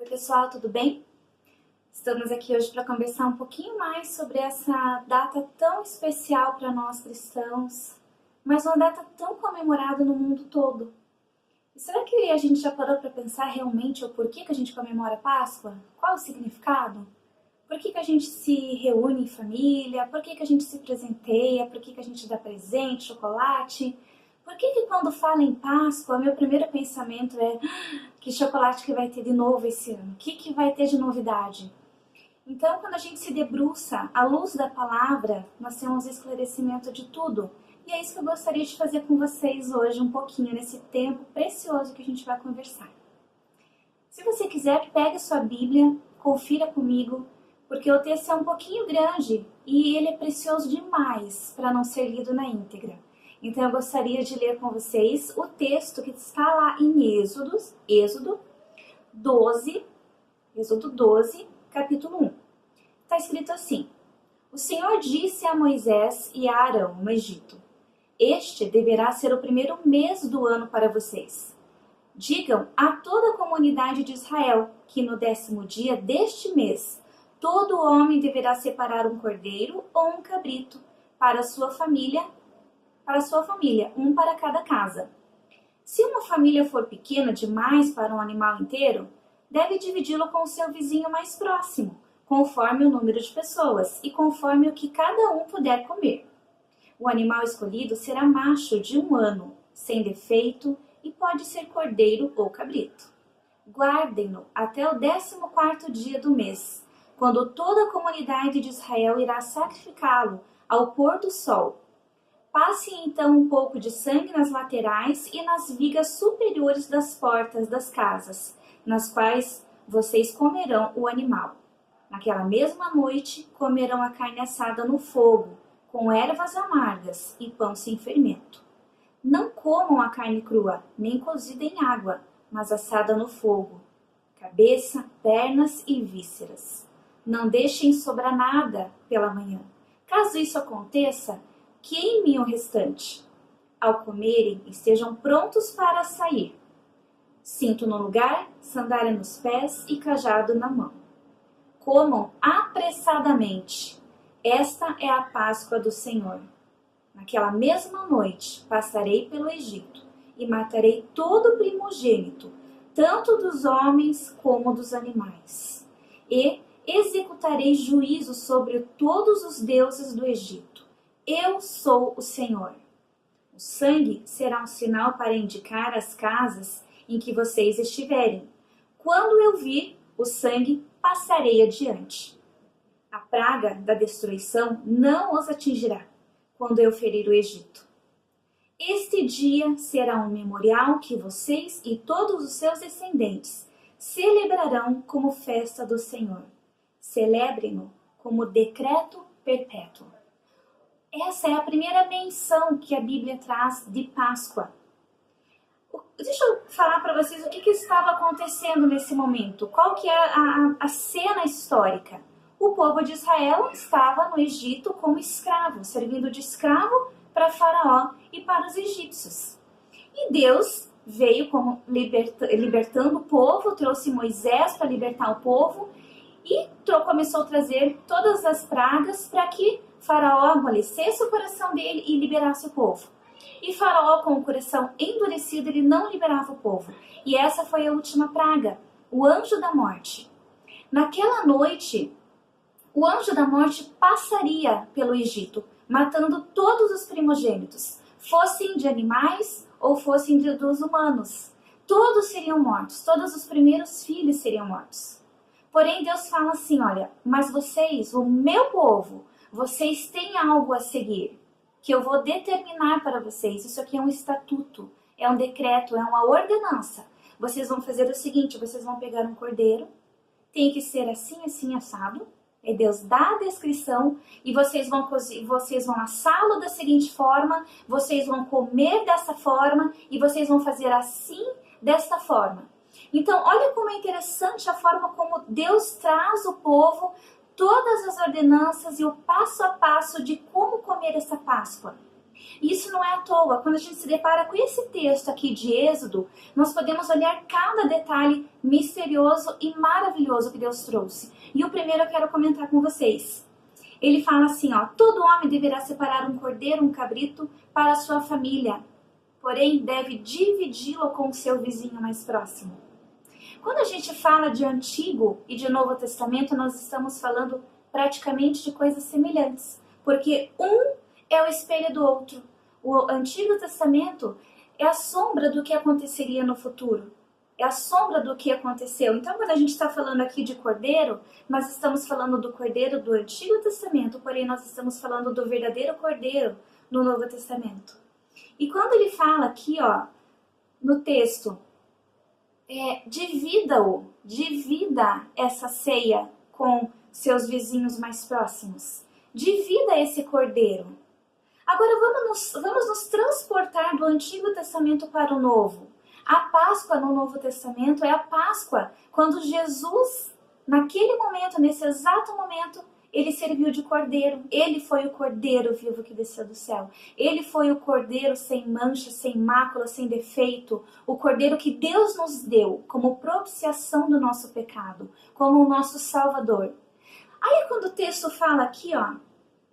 Oi pessoal, tudo bem? Estamos aqui hoje para conversar um pouquinho mais sobre essa data tão especial para nós cristãos, mas uma data tão comemorada no mundo todo. E será que a gente já parou para pensar realmente o porquê que a gente comemora a Páscoa? Qual o significado? Por que a gente se reúne em família? Por que a gente se presenteia? Por que a gente dá presente, chocolate? Por que quando fala em Páscoa, meu primeiro pensamento é que chocolate que vai ter de novo esse ano? O que vai ter de novidade? Então, quando a gente se debruça à luz da palavra, nós temos esclarecimento de tudo. E é isso que eu gostaria de fazer com vocês hoje, um pouquinho, nesse tempo precioso que a gente vai conversar. Se você quiser, pegue sua Bíblia, confira comigo, porque o texto é um pouquinho grande e ele é precioso demais para não ser lido na íntegra. Então eu gostaria de ler com vocês o texto que está lá em Êxodo 12, capítulo 1. Está escrito assim: O Senhor disse a Moisés e a Arão no Egito: Este deverá ser o primeiro mês do ano para vocês. Digam a toda a comunidade de Israel que no 10º dia deste mês, todo homem deverá separar um cordeiro ou um cabrito para sua família, um para cada casa. Se uma família for pequena demais para um animal inteiro, deve dividi-lo com o seu vizinho mais próximo, conforme o número de pessoas e conforme o que cada um puder comer. O animal escolhido será macho de 1 ano, sem defeito, e pode ser cordeiro ou cabrito. Guardem-no até o 14º dia do mês, quando toda a comunidade de Israel irá sacrificá-lo ao pôr do sol. Passem então um pouco de sangue nas laterais e nas vigas superiores das portas das casas, nas quais vocês comerão o animal. Naquela mesma noite, comerão a carne assada no fogo, com ervas amargas e pão sem fermento. Não comam a carne crua, nem cozida em água, mas assada no fogo, cabeça, pernas e vísceras. Não deixem sobrar nada pela manhã. Caso isso aconteça, queimem o restante. Ao comerem, estejam prontos para sair. Cinto no lugar, sandália nos pés e cajado na mão. Comam apressadamente. Esta é a Páscoa do Senhor. Naquela mesma noite passarei pelo Egito e matarei todo o primogênito, tanto dos homens como dos animais. E executarei juízo sobre todos os deuses do Egito. Eu sou o Senhor. O sangue será um sinal para indicar as casas em que vocês estiverem. Quando eu vir o sangue, passarei adiante. A praga da destruição não os atingirá quando eu ferir o Egito. Este dia será um memorial que vocês e todos os seus descendentes celebrarão como festa do Senhor. Celebrem-no como decreto perpétuo. Essa é a primeira menção que a Bíblia traz de Páscoa. Deixa eu falar para vocês o que estava acontecendo nesse momento. Qual que é a cena histórica? O povo de Israel estava no Egito como escravo, servindo de escravo para Faraó e para os egípcios. E Deus veio como libertando o povo, trouxe Moisés para libertar o povo e começou a trazer todas as pragas para que Faraó amolecesse o coração dele e liberasse o povo. E Faraó, com o coração endurecido, ele não liberava o povo. E essa foi a última praga, o anjo da morte. Naquela noite, o anjo da morte passaria pelo Egito, matando todos os primogênitos, fossem de animais ou fossem dos humanos. Todos seriam mortos, todos os primeiros filhos seriam mortos. Porém, Deus fala assim, olha, mas vocês, o meu povo, vocês têm algo a seguir, que eu vou determinar para vocês. Isso aqui é um estatuto, é um decreto, é uma ordenança. Vocês vão fazer o seguinte, vocês vão pegar um cordeiro, tem que ser assim, assim, assado. E Deus dá a descrição e vocês vão assá-lo da seguinte forma, vocês vão comer dessa forma e vocês vão fazer assim, desta forma. Então, olha como é interessante a forma como Deus traz o povo todas as ordenanças e o passo a passo de como comer essa Páscoa. E isso não é à toa. Quando a gente se depara com esse texto aqui de Êxodo, nós podemos olhar cada detalhe misterioso e maravilhoso que Deus trouxe. E o primeiro eu quero comentar com vocês. Ele fala assim, ó, todo homem deverá separar um cordeiro, um cabrito para a sua família, porém deve dividi-lo com o seu vizinho mais próximo. Quando a gente fala de Antigo e de Novo Testamento, nós estamos falando praticamente de coisas semelhantes, porque um é o espelho do outro. O Antigo Testamento é a sombra do que aconteceria no futuro. É a sombra do que aconteceu. Então, quando a gente está falando aqui de cordeiro, nós estamos falando do cordeiro do Antigo Testamento, porém nós estamos falando do verdadeiro cordeiro no Novo Testamento. E quando ele fala aqui, ó, no texto, divida essa ceia com seus vizinhos mais próximos. Divida esse cordeiro. Agora vamos nos transportar do Antigo Testamento para o Novo. A Páscoa no Novo Testamento é a Páscoa quando Jesus, naquele momento, nesse exato momento, ele serviu de cordeiro. Ele foi o cordeiro vivo que desceu do céu. Ele foi o cordeiro sem mancha, sem mácula, sem defeito. O cordeiro que Deus nos deu como propiciação do nosso pecado, como o nosso Salvador. Aí quando o texto fala aqui, ó,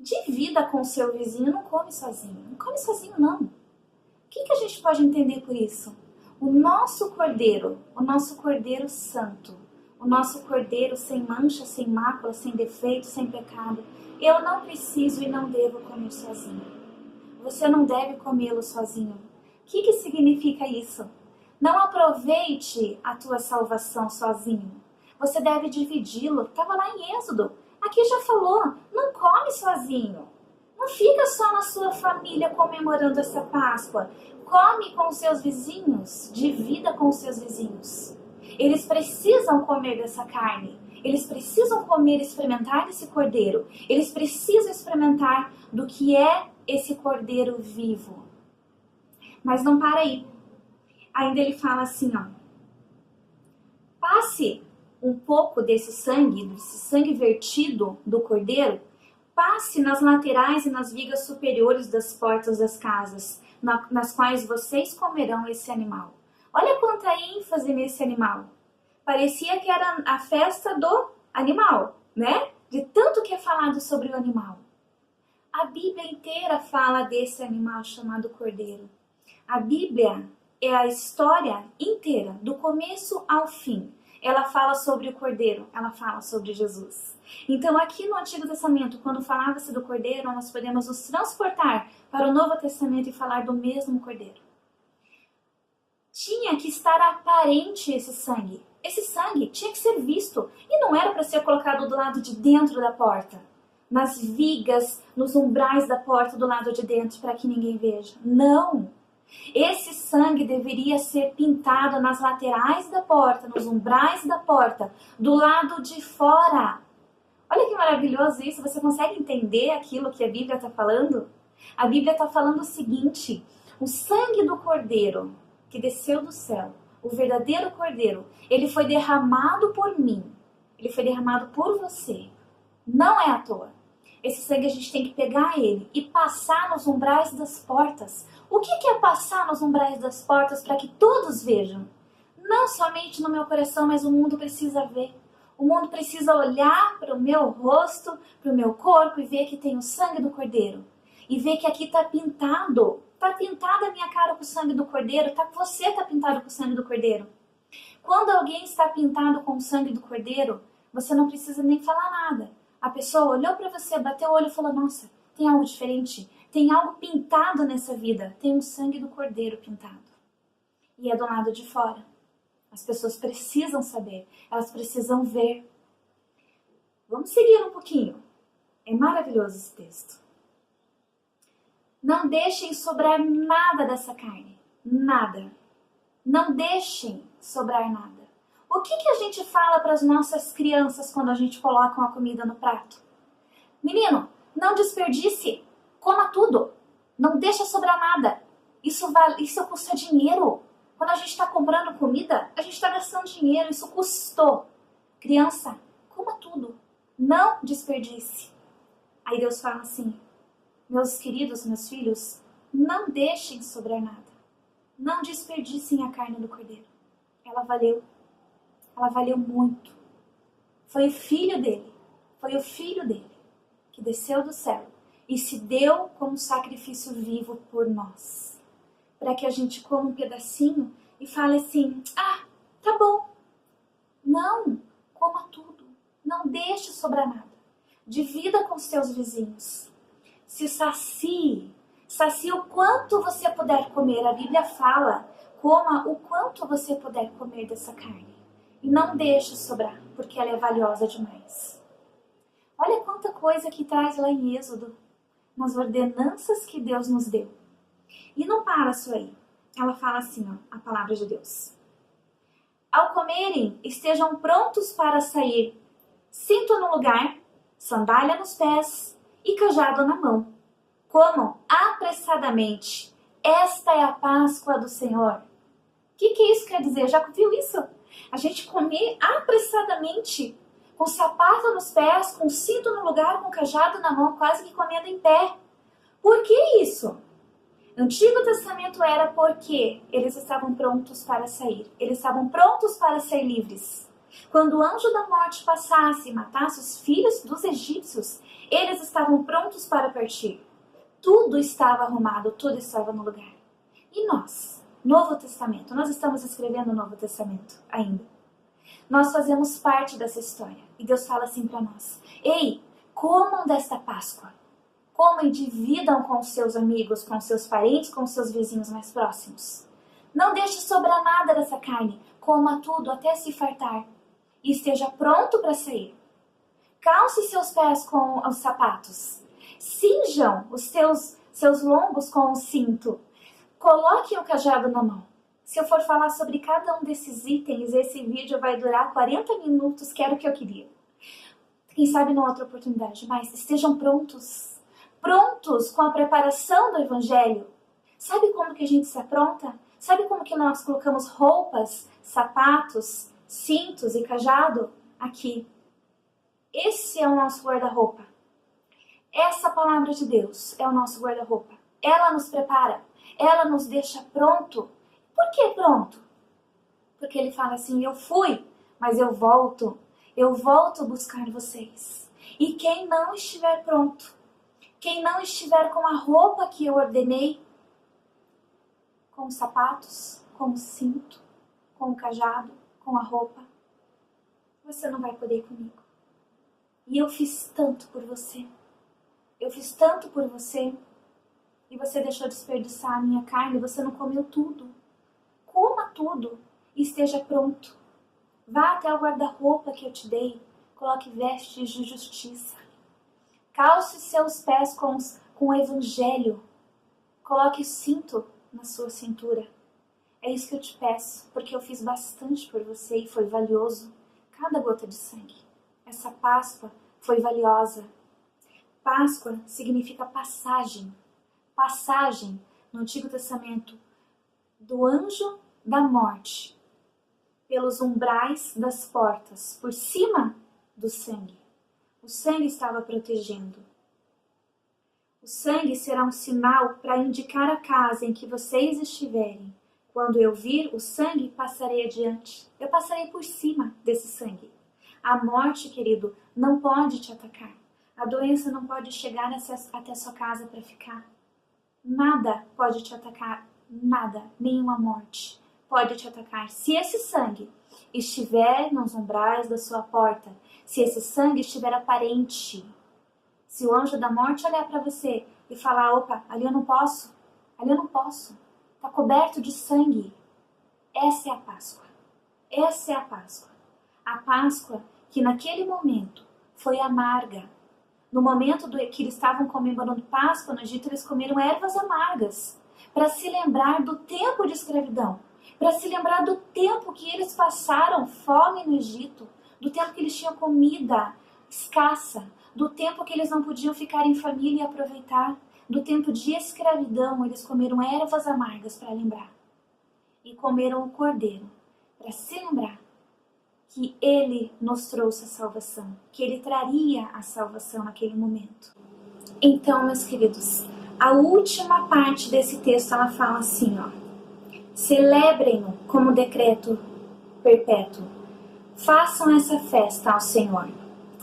divida com o seu vizinho, não come sozinho. Não come sozinho, não. O que a gente pode entender por isso? O nosso cordeiro santo, o nosso cordeiro sem mancha, sem mácula, sem defeito, sem pecado, eu não preciso e não devo comer sozinho. Você não deve comê-lo sozinho. O que significa isso? Não aproveite a tua salvação sozinho. Você deve dividi-lo. Estava lá em Êxodo. Aqui já falou, não come sozinho. Não fica só na sua família comemorando essa Páscoa. Come com os seus vizinhos, divida com os seus vizinhos. Eles precisam comer dessa carne. Eles precisam comer e experimentar desse cordeiro. Eles precisam experimentar do que é esse cordeiro vivo. Mas não para aí. Ainda ele fala assim, ó. Passe um pouco desse sangue vertido do cordeiro, passe nas laterais e nas vigas superiores das portas das casas, nas quais vocês comerão esse animal. Olha quanta ênfase nesse animal. Parecia que era a festa do animal, né? De tanto que é falado sobre o animal. A Bíblia inteira fala desse animal chamado cordeiro. A Bíblia é a história inteira, do começo ao fim. Ela fala sobre o cordeiro, ela fala sobre Jesus. Então aqui no Antigo Testamento, quando falava-se do cordeiro, nós podemos nos transportar para o Novo Testamento e falar do mesmo cordeiro. Tinha que estar aparente esse sangue. Esse sangue tinha que ser visto. E não era para ser colocado do lado de dentro da porta. Nas vigas, nos umbrais da porta do lado de dentro, para que ninguém veja. Não! Esse sangue deveria ser pintado nas laterais da porta, nos umbrais da porta, do lado de fora. Olha que maravilhoso isso. Você consegue entender aquilo que a Bíblia está falando? A Bíblia está falando o seguinte: o sangue do cordeiro que desceu do céu, o verdadeiro cordeiro, ele foi derramado por mim, ele foi derramado por você. Não é à toa. Esse sangue a gente tem que pegar ele e passar nos umbrais das portas. O que é passar nos umbrais das portas para que todos vejam? Não somente no meu coração, mas o mundo precisa ver. O mundo precisa olhar para o meu rosto, para o meu corpo e ver que tem o sangue do cordeiro. E ver que aqui está pintado. Está pintada a minha cara com o sangue do cordeiro. Você está pintado com o sangue do cordeiro. Quando alguém está pintado com o sangue do cordeiro, você não precisa nem falar nada. A pessoa olhou para você, bateu o olho e falou: nossa, tem algo diferente. Tem algo pintado nessa vida. Tem o sangue do cordeiro pintado. E é do lado de fora. As pessoas precisam saber. Elas precisam ver. Vamos seguir um pouquinho. É maravilhoso esse texto. Não deixem sobrar nada dessa carne. Nada. Não deixem sobrar nada. O que a gente fala para as nossas crianças quando a gente coloca uma comida no prato? Menino, não desperdice. Coma tudo. Não deixa sobrar nada. Isso custa dinheiro. Quando a gente está comprando comida, a gente está gastando dinheiro. Isso custou. Criança, coma tudo. Não desperdice. Aí Deus fala assim: meus queridos, meus filhos, não deixem sobrar nada. Não desperdicem a carne do cordeiro. Ela valeu muito. Foi o filho dele que desceu do céu e se deu como sacrifício vivo por nós. Para que a gente coma um pedacinho e fale assim, tá bom. Não, coma tudo. Não deixe sobrar nada. Divida com os teus vizinhos. Se sacie o quanto você puder comer. A Bíblia fala, coma o quanto você puder comer dessa carne. E não deixe sobrar, porque ela é valiosa demais. Olha quanta coisa que traz lá em Êxodo, nas ordenanças que Deus nos deu. E não para só aí. Ela fala assim, a palavra de Deus. Ao comerem, estejam prontos para sair, cinto no lugar, sandália nos pés e cajado na mão. Comam apressadamente. Esta é a Páscoa do Senhor. O que isso quer dizer? Já viu isso? A gente comer apressadamente, com sapato nos pés, com cinto no lugar, com cajado na mão, quase que comendo em pé. Por que isso? No Antigo Testamento era porque eles estavam prontos para sair. Eles estavam prontos para ser livres. Quando o anjo da morte passasse e matasse os filhos dos egípcios, eles estavam prontos para partir. Tudo estava arrumado, tudo estava no lugar. E nós, Novo Testamento, nós estamos escrevendo o Novo Testamento ainda. Nós fazemos parte dessa história. E Deus fala assim para nós, ei, comam desta Páscoa. Comam e dividam com os seus amigos, com os seus parentes, com os seus vizinhos mais próximos. Não deixe sobrar nada dessa carne. Coma tudo até se fartar. E esteja pronto para sair. Calce seus pés com os sapatos. Cinjam os seus lombos com o cinto. Coloque o cajado na mão. Se eu for falar sobre cada um desses itens, esse vídeo vai durar 40 minutos, que era o que eu queria. Quem sabe numa outra oportunidade, mas estejam prontos. Prontos com a preparação do Evangelho. Sabe como que a gente se apronta? Sabe como que nós colocamos roupas, sapatos, cintos e cajado? Aqui. Esse é o nosso guarda-roupa. Essa palavra de Deus é o nosso guarda-roupa. Ela nos prepara. Ela nos deixa pronto. Por que pronto? Porque ele fala assim, eu fui, mas eu volto. Eu volto buscar vocês. E quem não estiver pronto, quem não estiver com a roupa que eu ordenei, com os sapatos, com o cinto, com o cajado, com a roupa, você não vai poder ir comigo. E eu fiz tanto por você. Eu fiz tanto por você. E você deixou desperdiçar a minha carne, você não comeu tudo. Coma tudo e esteja pronto. Vá até o guarda-roupa que eu te dei. Coloque vestes de justiça. Calce seus pés com o Evangelho. Coloque o cinto na sua cintura. É isso que eu te peço, porque eu fiz bastante por você e foi valioso. Cada gota de sangue. Essa Páscoa foi valiosa. Páscoa significa passagem. Passagem no Antigo Testamento do anjo da morte pelos umbrais das portas, por cima do sangue. O sangue estava protegendo. O sangue será um sinal para indicar a casa em que vocês estiverem. Quando eu vir o sangue, passarei adiante. Eu passarei por cima desse sangue. A morte, querido, não pode te atacar. A doença não pode chegar até a sua casa para ficar. Nada pode te atacar, nada, nenhuma morte pode te atacar. Se esse sangue estiver nos umbrais da sua porta, se esse sangue estiver aparente, se o anjo da morte olhar para você e falar, opa, ali eu não posso, está coberto de sangue. Essa é a Páscoa. Essa é a Páscoa. A Páscoa que naquele momento foi amarga. No momento que eles estavam comemorando Páscoa no Egito, eles comeram ervas amargas para se lembrar do tempo de escravidão, para se lembrar do tempo que eles passaram fome no Egito, do tempo que eles tinham comida escassa, do tempo que eles não podiam ficar em família e aproveitar, do tempo de escravidão, eles comeram ervas amargas para lembrar. E comeram o cordeiro para se lembrar que Ele nos trouxe a salvação, que Ele traria a salvação naquele momento. Então, meus queridos, a última parte desse texto, ela fala assim, ó: celebrem-no como decreto perpétuo. Façam essa festa ao Senhor.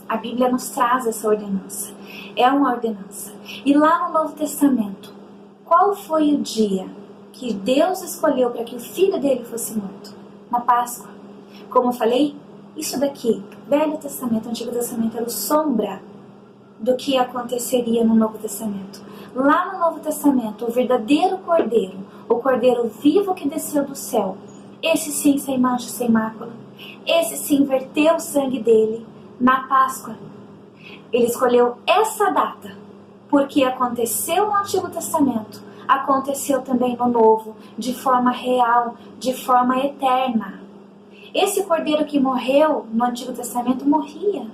A Bíblia nos traz essa ordenança. É uma ordenança. E lá no Novo Testamento, qual foi o dia que Deus escolheu para que o filho dele fosse morto? Na Páscoa. Como eu falei, isso daqui, Velho Testamento, Antigo Testamento, era sombra do que aconteceria no Novo Testamento. Lá no Novo Testamento, o verdadeiro Cordeiro, o Cordeiro vivo que desceu do céu, esse sim sem mancha, sem mácula, esse sim verteu o sangue dele na Páscoa. Ele escolheu essa data, porque aconteceu no Antigo Testamento, aconteceu também no Novo, de forma real, de forma eterna. Esse Cordeiro que morreu no Antigo Testamento morria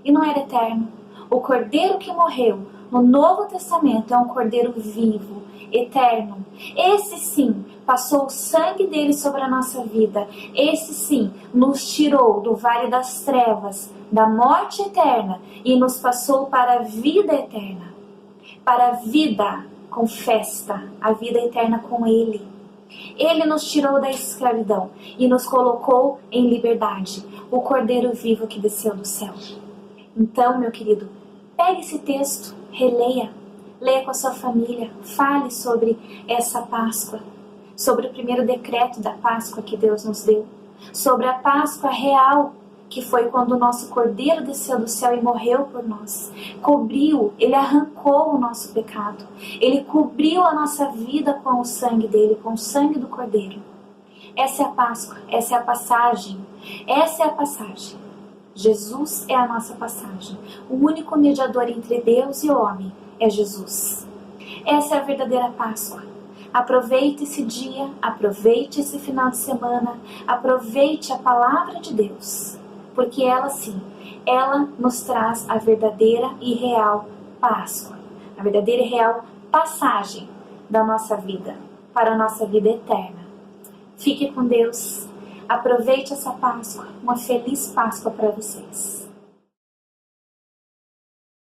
e não era eterno. O Cordeiro que morreu no Novo Testamento é um Cordeiro vivo, eterno. Esse sim passou o sangue dele sobre a nossa vida. Esse sim nos tirou do vale das trevas, da morte eterna, e nos passou para a vida eterna. Para a vida com festa, a vida eterna com ele. Ele nos tirou da escravidão e nos colocou em liberdade. O Cordeiro vivo que desceu do céu. Então, meu querido, pegue esse texto, releia, leia com a sua família, fale sobre essa Páscoa, sobre o primeiro decreto da Páscoa que Deus nos deu, sobre a Páscoa real, que foi quando o nosso Cordeiro desceu do céu e morreu por nós. Cobriu, ele arrancou o nosso pecado, ele cobriu a nossa vida com o sangue dele, com o sangue do Cordeiro. Essa é a Páscoa, essa é a passagem, essa é a passagem. Jesus é a nossa passagem. O único mediador entre Deus e o homem é Jesus. Essa é a verdadeira Páscoa. Aproveite esse dia, aproveite esse final de semana, aproveite a palavra de Deus, porque ela sim, ela nos traz a verdadeira e real Páscoa, a verdadeira e real passagem da nossa vida para a nossa vida eterna. Fique com Deus. Aproveite essa Páscoa, uma feliz Páscoa para vocês.